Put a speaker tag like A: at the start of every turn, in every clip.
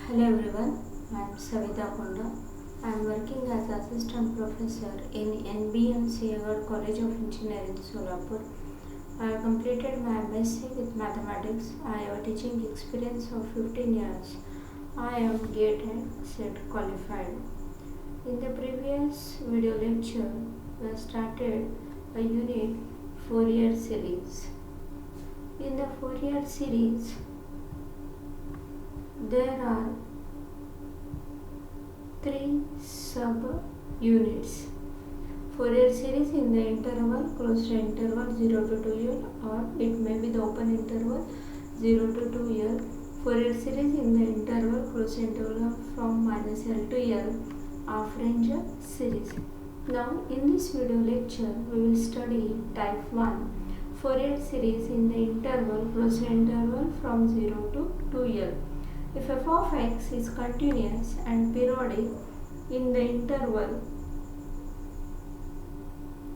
A: Hello everyone, I am Savita Konda. I am working as assistant professor in NBM Sehwag College of Engineering, Solapur. I have completed my MSc with mathematics. I have a teaching experience of 15 years. I am GATE and SET qualified. In the previous video lecture, we started a unit Fourier series. In the Fourier series, there are three sub-units. Fourier series in the interval close to interval 0 to 2l, or it may be the open interval 0 to 2l. Fourier series in the interval close to interval from minus L to L, half range series. Now in this video lecture we will study type 1 Fourier series in the interval close to interval from 0 to 2l. If f of x is continuous and periodic in the interval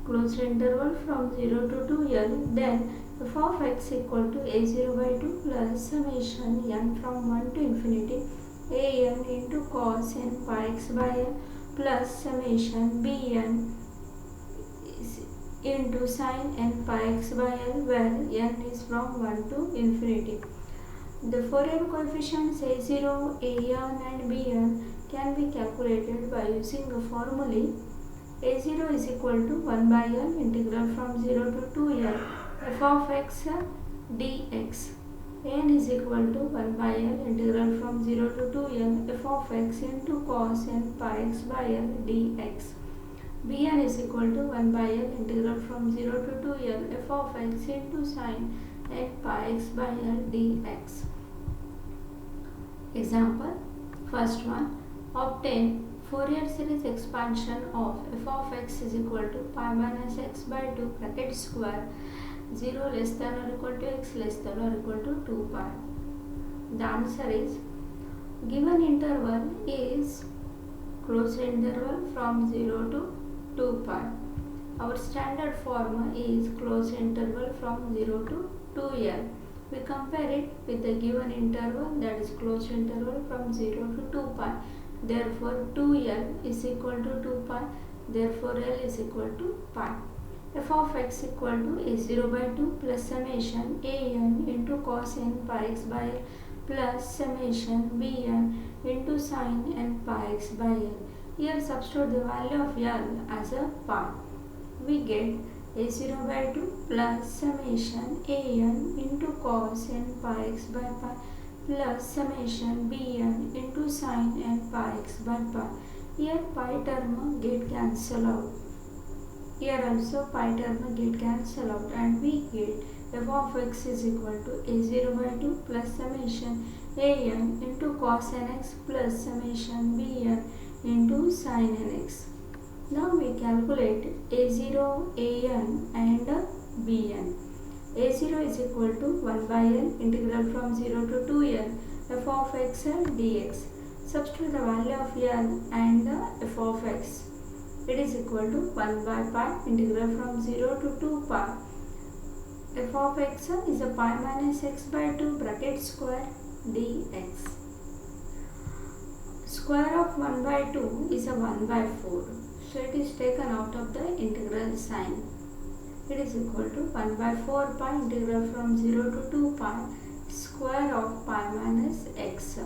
A: closed interval from 0 to 2l, then f of x equal to a0 by 2 plus summation n from 1 to infinity an into cos n pi x by n plus summation bn into sin n pi x by l, where n is from 1 to infinity. The Fourier coefficients a0, an and bn can be calculated by using a formula. a0 is equal to 1 by l integral from 0 to 2l f of x dx. N is equal to 1 by l integral from 0 to 2l f of x into cos n pi x by l dx. Bn is equal to 1 by l integral from 0 to 2l f of x into sin n pi x by l dx. Example, first one, obtain Fourier series expansion of f of x is equal to pi minus x by 2 bracket square 0 less than or equal to x less than or equal to 2 pi. The answer is, given interval is closed interval from 0 to 2 pi. Our standard form is closed interval from 0 to 2l. We compare it with the given interval, that is closed interval from 0 to 2 pi. Therefore 2l is equal to 2 pi. Therefore L is equal to pi. F of x equal to a0 by 2 plus summation an into cos n pi x by l plus summation bn into sin n pi x by l. Here substitute the value of L as a pi. We get a0 by 2 plus summation an into cos n pi x by pi plus summation bn into sin n pi x by pi. Here pi term get cancel out. Here also pi term get cancel out, and we get f of x is equal to a0 by 2 plus summation an into cos nx plus summation bn into sin nx. Now we calculate a0, an and bn. a0 is equal to 1 by l integral from 0 to 2l f of x dx. Substitute the value of l and f of x. It is equal to 1 by pi integral from 0 to 2 pi. F of x is a pi minus x by 2 bracket square dx. Square of 1 by 2 is a 1 by 4. So it is taken out of the integral sign. It is equal to 1 by 4 pi integral from 0 to 2 pi square of pi minus x.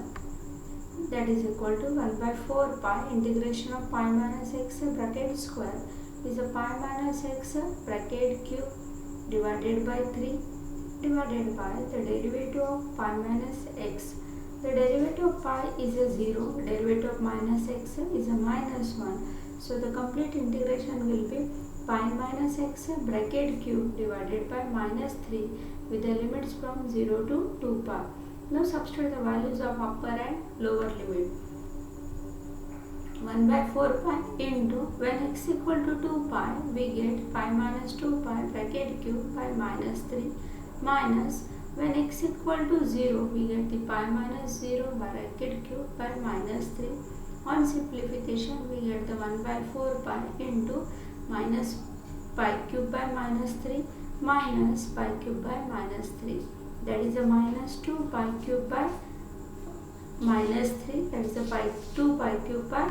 A: That is equal to 1 by 4 pi integration of pi minus x bracket square is a pi minus x bracket cube divided by 3 divided by the derivative of pi minus x. The derivative of pi is a 0, derivative of minus x is a minus 1. So the complete integration will be pi minus x bracket cube divided by minus 3 with the limits from 0 to 2 pi. Now substitute the values of upper and lower limit. 1 by 4 pi into, when x equal to 2 pi, we get pi minus 2 pi bracket cube by minus 3 minus, when x equal to 0, we get the pi minus 0 bracket cube by minus 3. On simplification, we get the 1 by 4 pi into minus pi cube by minus 3 minus pi cube by minus 3. That is a minus 2 pi cube by minus 3, that is a pi 2 pi cube by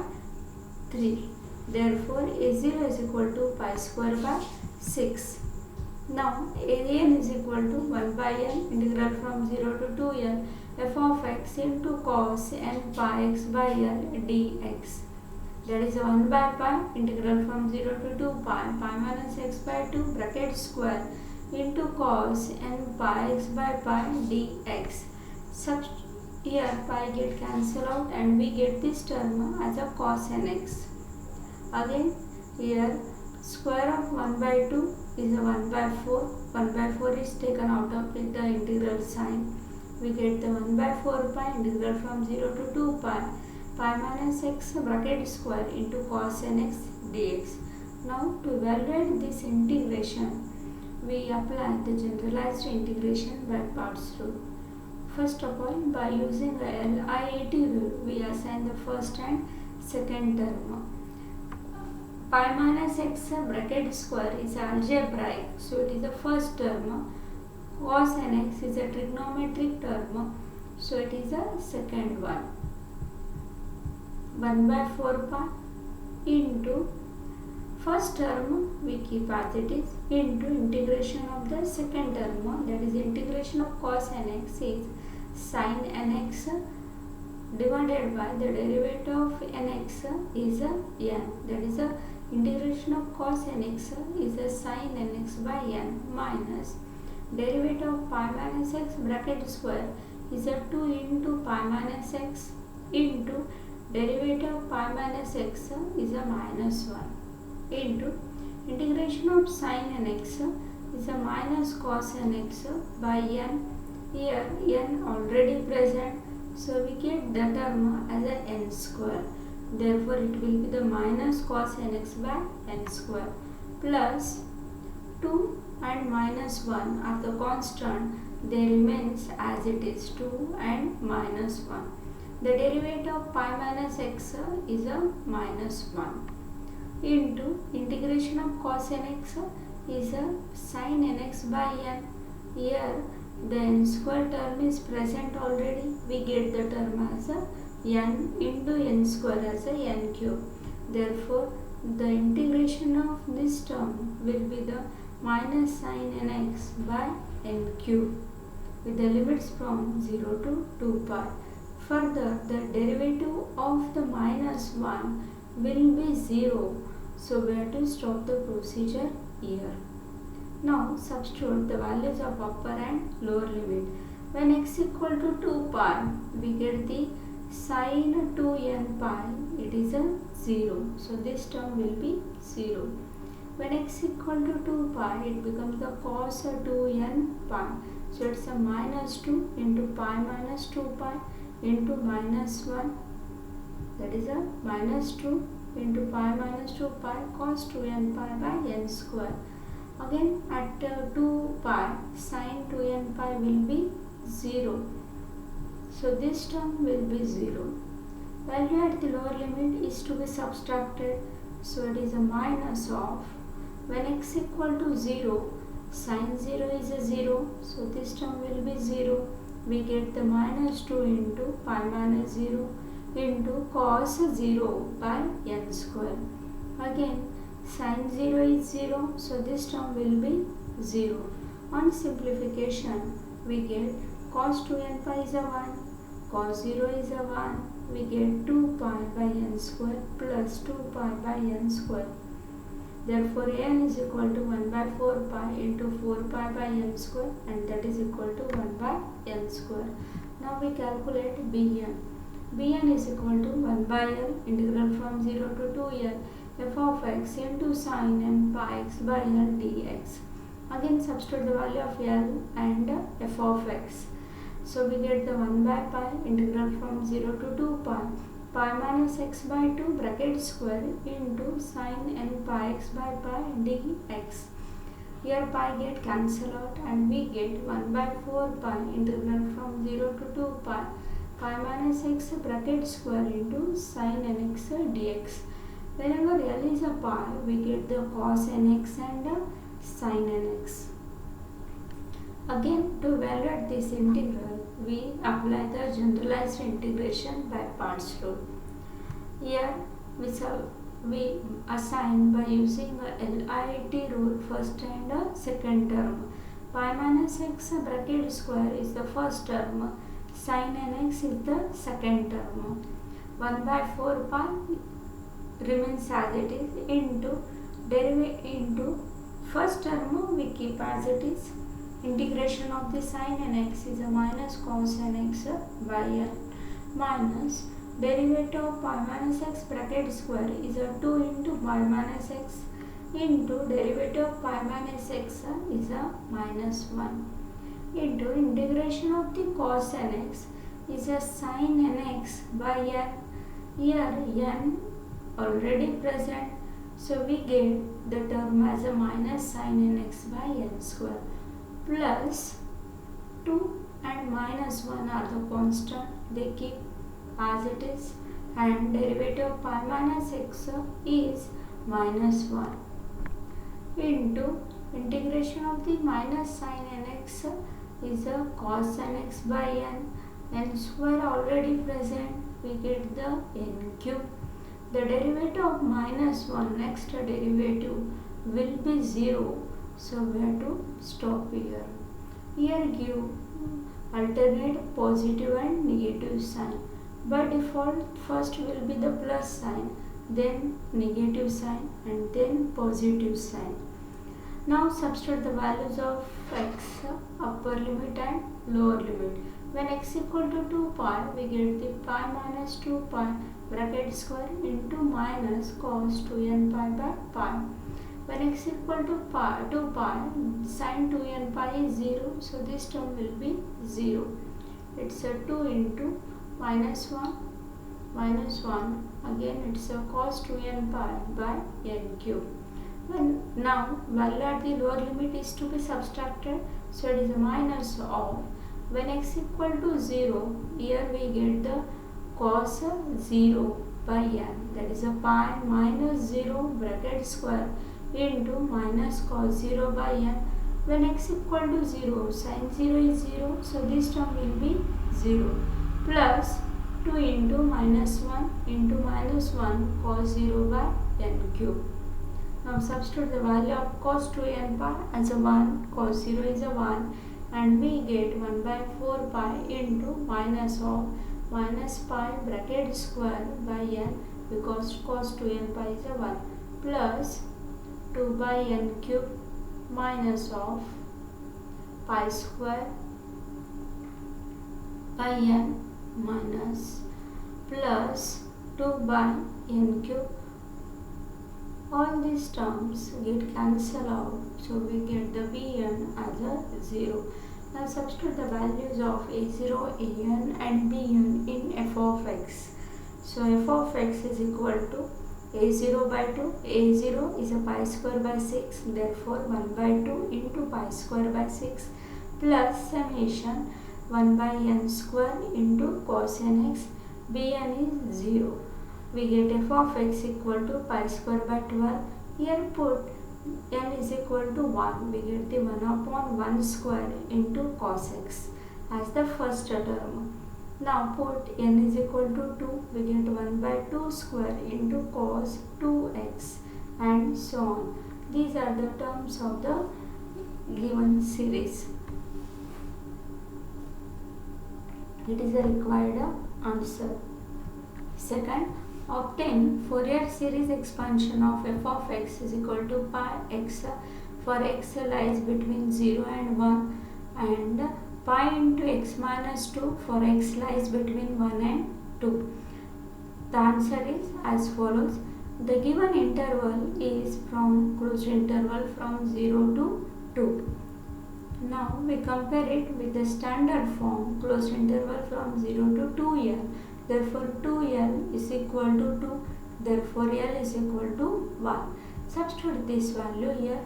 A: 3. Therefore a0 is equal to pi square by 6. Now an is equal to 1 by n integral from 0 to 2n f of x into cos n pi x by l dx. That is 1 by pi integral from 0 to 2 pi minus x by 2 bracket square into cos n pi x by pi dx. Here pi get cancelled out and we get this term as a cos nx. Again here square of 1 by 2 is a 1 by 4. 1 by 4 is taken out of with the integral sign. We get the 1 by 4 pi integral from 0 to 2 pi minus x bracket square into cos nx dx. Now to evaluate this integration, we apply the generalized integration by parts rule. First of all, by using the LIAT rule, we assign the first and second term. Pi minus x bracket square is algebraic, so it is the first term. Cos nx is a trigonometric term, so it is the second one. 1 by 4 pi into first term we keep as it is into integration of the second term, that is integration of cos nx is sin nx divided by the derivative of nx is a n, that is a integration of cos nx is a sin nx by n minus derivative of pi minus x bracket square is a 2 into pi minus x into derivative of pi minus x is a minus 1 into integration of sin nx is a minus cos nx by n. Here n already present, so we get the term as a n square. Therefore it will be the minus cos nx by n square plus 2 and minus 1 are the constant, they remains as it is 2 and minus 1. The derivative of pi minus x is a minus 1 into integration of cos nx is a sin nx by n. Here the n square term is present already, we get the term as a n into n square as a n cube. Therefore the integration of this term will be the minus sin nx by n cube with the limits from 0 to 2 pi. Further, the derivative of the minus 1 will be 0. So we have to stop the procedure here. Now substitute the values of upper and lower limit. When x equal to 2 pi, we get the sin 2n pi, it is a 0. So this term will be 0. When x equal to 2 pi, it becomes the cos 2n pi. So it's a minus 2 into pi minus 2 pi into minus 1, that is a minus 2 into pi minus 2 pi cos 2n pi by n square. Again at 2 pi sin 2n pi will be 0. So this term will be 0. Value at the lower limit is to be subtracted. So it is a minus of, when x equal to 0, sin 0 is a 0. So this term will be 0. We get the minus 2 into pi minus 0 into cos 0 by n square. Again sin 0 is 0, so this term will be 0. On simplification we get cos 2n pi is a 1, cos 0 is a 1, we get 2 pi by n square plus 2 pi by n square. Therefore n is equal to 1 by 4 pi into 4 pi by n square, and that is equal to 1 by n square. Now we calculate Bn. Bn is equal to 1 by L integral from 0 to 2L f of x into sin n pi x by L dx. Again substitute the value of L and f of x. So we get the 1 by pi integral from 0 to 2 pi minus x by 2 bracket square into sin n pi x by pi dx. Here pi get cancelled out and we get 1 by 4 pi integral from 0 to 2 pi minus x bracket square into sin nx dx. Whenever L is a pi, we get the cos nx and sin nx. Again, to evaluate this integral, we apply the generalized integration by parts rule. Here we assign by using a LIT rule first and second term. Pi minus x bracket square is the first term, sin nx is the second term. 1 by 4 pi remains as it is into first term we keep as it is. Integration of the sin nx is a minus cos nx by n minus derivative of pi minus x bracket square is a 2 into pi minus x into derivative of pi minus x is a minus 1 into integration of the cos nx is a sin nx by n. Here n already present, so we get the term as a minus sin nx by n square plus 2 and minus 1 are the constant, they keep as it is, and derivative of pi minus x is minus 1 into integration of the minus sin nx is a cos nx by n square already present, we get the n cube. The derivative of minus 1, next derivative will be 0, so we have to stop here. Here give alternate positive and negative sign. By default, first will be the plus sign, then negative sign, and then positive sign. Now substitute the values of x, upper limit and lower limit. When x equal to 2 pi, we get the pi minus 2 pi bracket square into minus cos 2n pi by pi. When x equal to 2 pi, sin 2n pi is 0, so this term will be 0. It's a 2 into minus 1, again it's a cos 2n pi by n cube. Now value at the lower limit is to be subtracted, so it is a minus of, when x equal to 0, here we get the cos 0 by n, that is a pi minus 0 bracket square into minus cos 0 by n. When x equal to 0, sin 0 is 0, so this term will be 0 plus 2 into minus 1 into minus 1 cos 0 by n cube. Now substitute the value of cos 2n pi as a 1, cos 0 is a 1, and we get 1 by 4 pi into minus of minus pi bracket square by n, because cos 2n pi is a 1, plus 2 by n cube minus of pi square by n minus plus 2 by n cube. All these terms get cancelled out, so we get the bn as a 0. Now substitute the values of a0, an and bn in f of x. So f of x is equal to a0 by 2. a0 is a pi square by 6, therefore 1 by 2 into pi square by 6 plus summation 1 by n square into cos nx. bn is 0. We get f of x equal to pi square by 12. Here put n is equal to 1. We get the 1 upon 1 square into cos x as the first term. Now put n is equal to 2. We get 1 by 2 square into cos 2x and so on. These are the terms of the given series. It is a required answer. Second, obtain Fourier series expansion of f of x is equal to pi x for x lies between 0 and 1, and pi into x minus 2 for x lies between 1 and 2. The answer is as follows. The given interval is from closed interval from 0 to 2. Now we compare it with the standard form closed interval from 0 to 2l. Therefore 2l is equal to 2. Therefore l is equal to 1. Substitute this value here.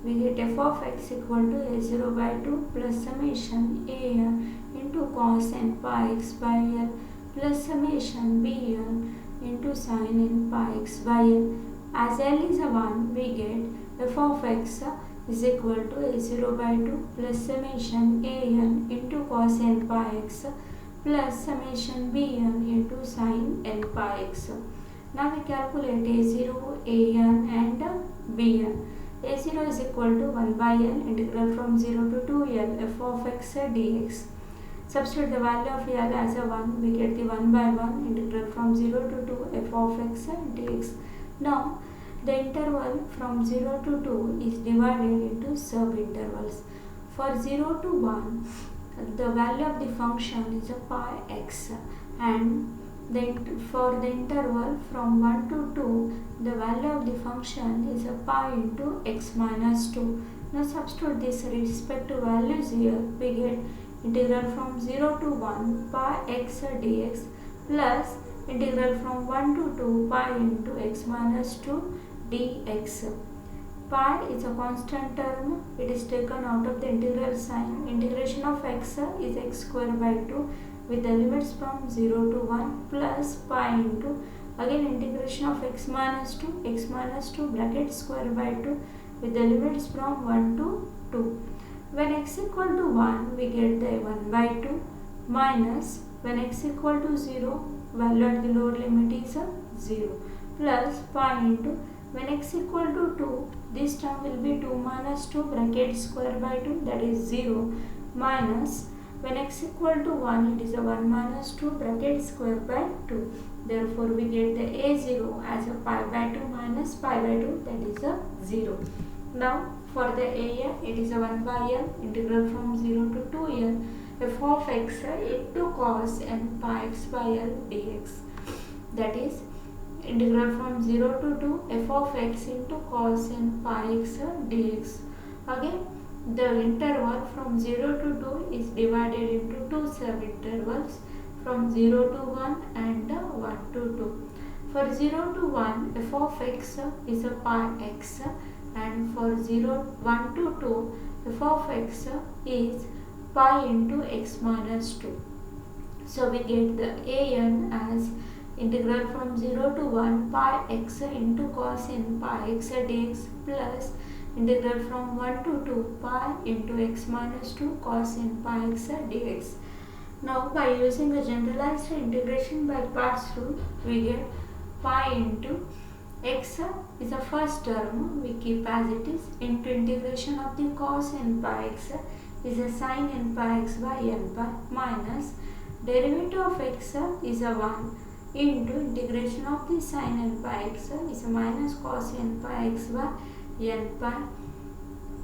A: We get f of x equal to a0 by 2 plus summation a into cos n pi x by l plus summation bn into sin n pi x by l. As l is a 1, we get f of x is equal to a0 by 2 plus summation an into cos n pi x plus summation bn into sin n pi x. Now we calculate a0, an and bn. a0 is equal to 1 by n integral from 0 to 2l f of x dx. Substitute the value of l as a 1, we get the 1 by 1 integral from 0 to 2 f of x dx. Now the interval from 0 to 2 is divided into subintervals. For 0 to 1, the value of the function is a pi x, and for the interval from 1 to 2, the value of the function is a pi into x minus 2. Now substitute these respective values here, we get integral from 0 to 1 pi x dx plus integral from 1 to 2 pi into x minus 2 dx. Pi is a constant term, it is taken out of the integral sign. Integration of x is x square by 2 with the limits from 0 to 1 plus pi into again integration of x minus 2 bracket square by 2 with the limits from 1 to 2. When x equal to 1, we get the 1 by 2 minus when x equal to 0, value at the lower limit is 0 plus pi into when x equal to 2, this term will be 2 minus 2 bracket square by 2, that is 0, minus when x equal to 1, it is a 1 minus 2 bracket square by 2. Therefore we get the a0 as a pi by 2 minus pi by 2, that is a 0. Now for the an, it is a 1 by l integral from 0 to 2l f of x into cos n pi x by l dx. That is integral from 0 to 2 f of x into cos n pi x dx. Again the interval from 0 to 2 is divided into two subintervals from 0 to 1 and 1 to 2. For 0 to 1, f of x is a pi x, and for 1 to 2, f of x is pi into x minus 2. So we get the an as integral from 0 to 1 pi x into cos n pi x dx plus integral from 1 to 2 pi into x minus 2 cos n pi x dx. Now by using the generalized integration by parts rule, we get pi into x is the first term, we keep as it is, into integration of the cos n pi x is a sin n pi x by n pi minus derivative of x is a 1 into integration of the sin n pi x is a minus cos n pi x by n pi.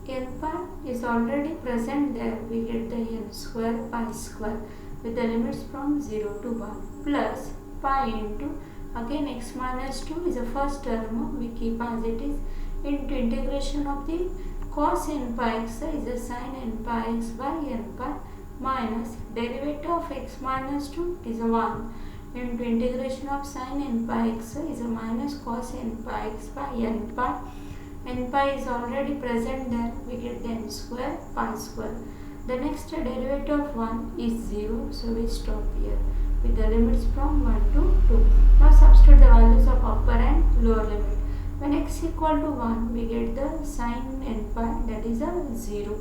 A: N pi is already present there, we get the n square pi square with the limits from 0 to 1 plus pi into again x minus 2 is the first term, we keep as it is, into integration of the cos n pi x is a sin n pi x by n pi minus derivative of x minus 2 is a 1 into integration of sin n pi x is a minus cos n pi x by n pi. N pi is already present there, we get the n square pi square. The next derivative of 1 is 0, so we stop here with the limits from 1 to 2. Now substitute the values of upper and lower limit. When x equal to 1, we get the sin n pi, that is a 0.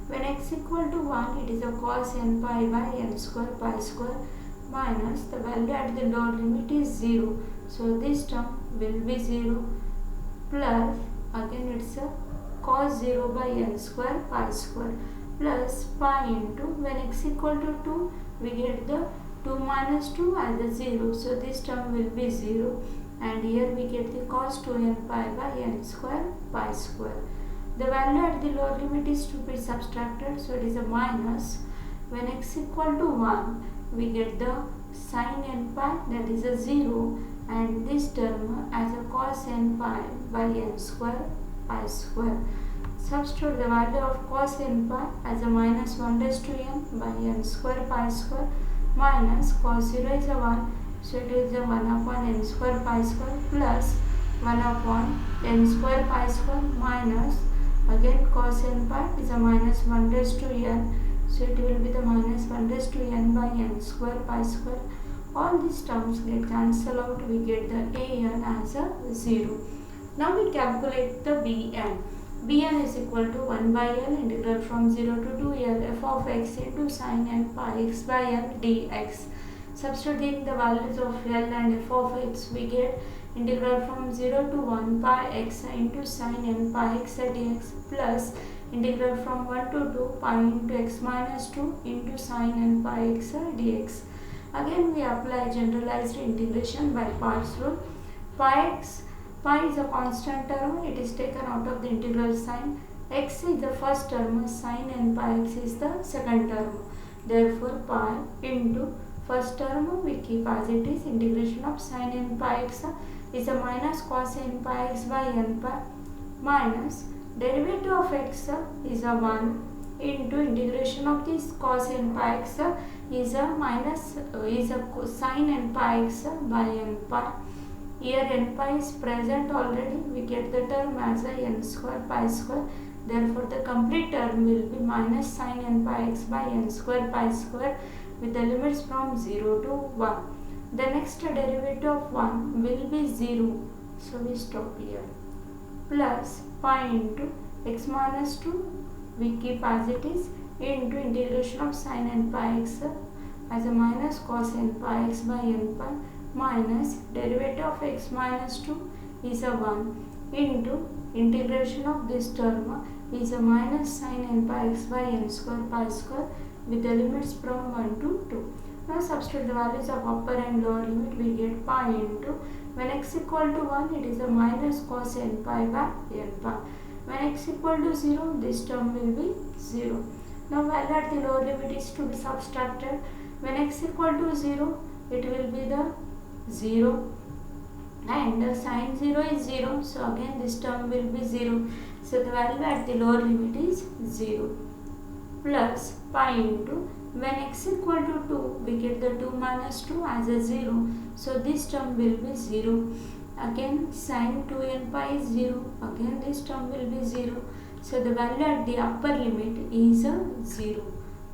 A: When x equal to 1, it is a cos n pi by n square pi square minus the value at the lower limit is 0. So this term will be 0 plus again it's a cos 0 by n square pi square plus pi into when x equal to 2, we get the 2 minus 2 as a 0. So this term will be 0, and here we get the cos 2n pi by n square pi square. The value at the lower limit is to be subtracted, so it is a minus. When x equal to 1, we get the sin n pi, that is a 0, and this term as a cos n pi by n square pi square. Substitute the value of cos n pi as a minus 1 raised to n by n square pi square minus cos 0 is a 1, so it is a 1 upon n square pi square plus 1 upon n square pi square minus again cos n pi is a minus 1 raised to n, so it will be the minus 1 raised to n by n square pi square. All these terms get cancelled out, we get the an as a 0. Now we calculate the bn. Bn is equal to 1 by L integral from 0 to 2L f of x into sin n pi x by L dx. Substituting the values of L and f of x, we get integral from 0 to 1 pi x into sin n pi x dx plus integral from 1 to 2 pi into x minus 2 into sin n pi x dx. Again we apply generalized integration by parts rule. Pi is a constant term, it is taken out of the integral sign. X is the first term, sin n pi x is the second term. Therefore pi into first term we keep as it is. Integration of sin n pi x is a minus cos n pi x by n pi minus derivative of x is a 1 into integration of this cos n pi x is a sin n pi x by n pi. Here n pi is present already, we get the term as a n square pi square. Therefore the complete term will be minus sin n pi x by n square pi square with the limits from 0 to 1. The next derivative of 1 will be 0, so we stop here, plus pi into x minus 2 we keep as it is into integration of sin n pi x as a minus cos n pi x by n pi minus derivative of x minus 2 is a 1 into integration of this term is a minus sin n pi x by n square pi square with the limits from 1 to 2. Now substitute the values of upper and lower limit, we get pi into, when x equal to 1 it is a minus cos n pi by n pi. When x equal to 0 this term will be 0. Now value at the lower limit is to be subtracted. When x equal to 0 it will be the 0 and sin 0 is 0, so again this term will be 0, so the value at the lower limit is 0 plus pi into, when x equal to 2 we get the 2 minus 2 as a 0, so this term will be 0. Again sin 2n pi is 0, again this term will be 0, so the value at the upper limit is a 0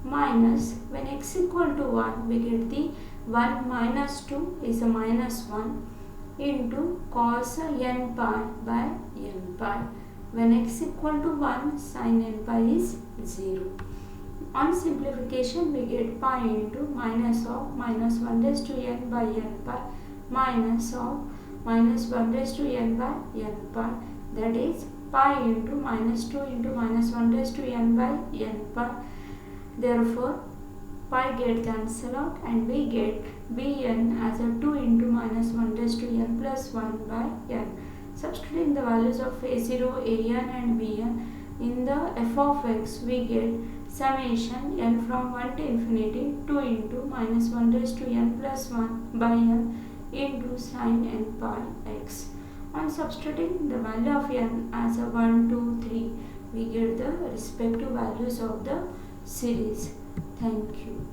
A: minus, when x equal to 1 we get the 1 minus 2 is a minus 1 into cos n pi by n pi. When x equal to 1 sin n pi is 0. On simplification we get pi into minus of minus 1 raised to n by n pi minus of minus 1 raised to n by n pi, that is pi into minus 2 into minus 1 raised to n by n pi. Therefore pi get cancelled out and we get bn as a 2 into minus 1 raised to n plus 1 by n. Substituting the values of a0, an and bn in the f of x, we get summation n from 1 to infinity 2 into minus 1 raised to n plus 1 by n into sin n pi x. On substituting the value of n as a 1, 2, 3, we get the respective values of the series. Thank you.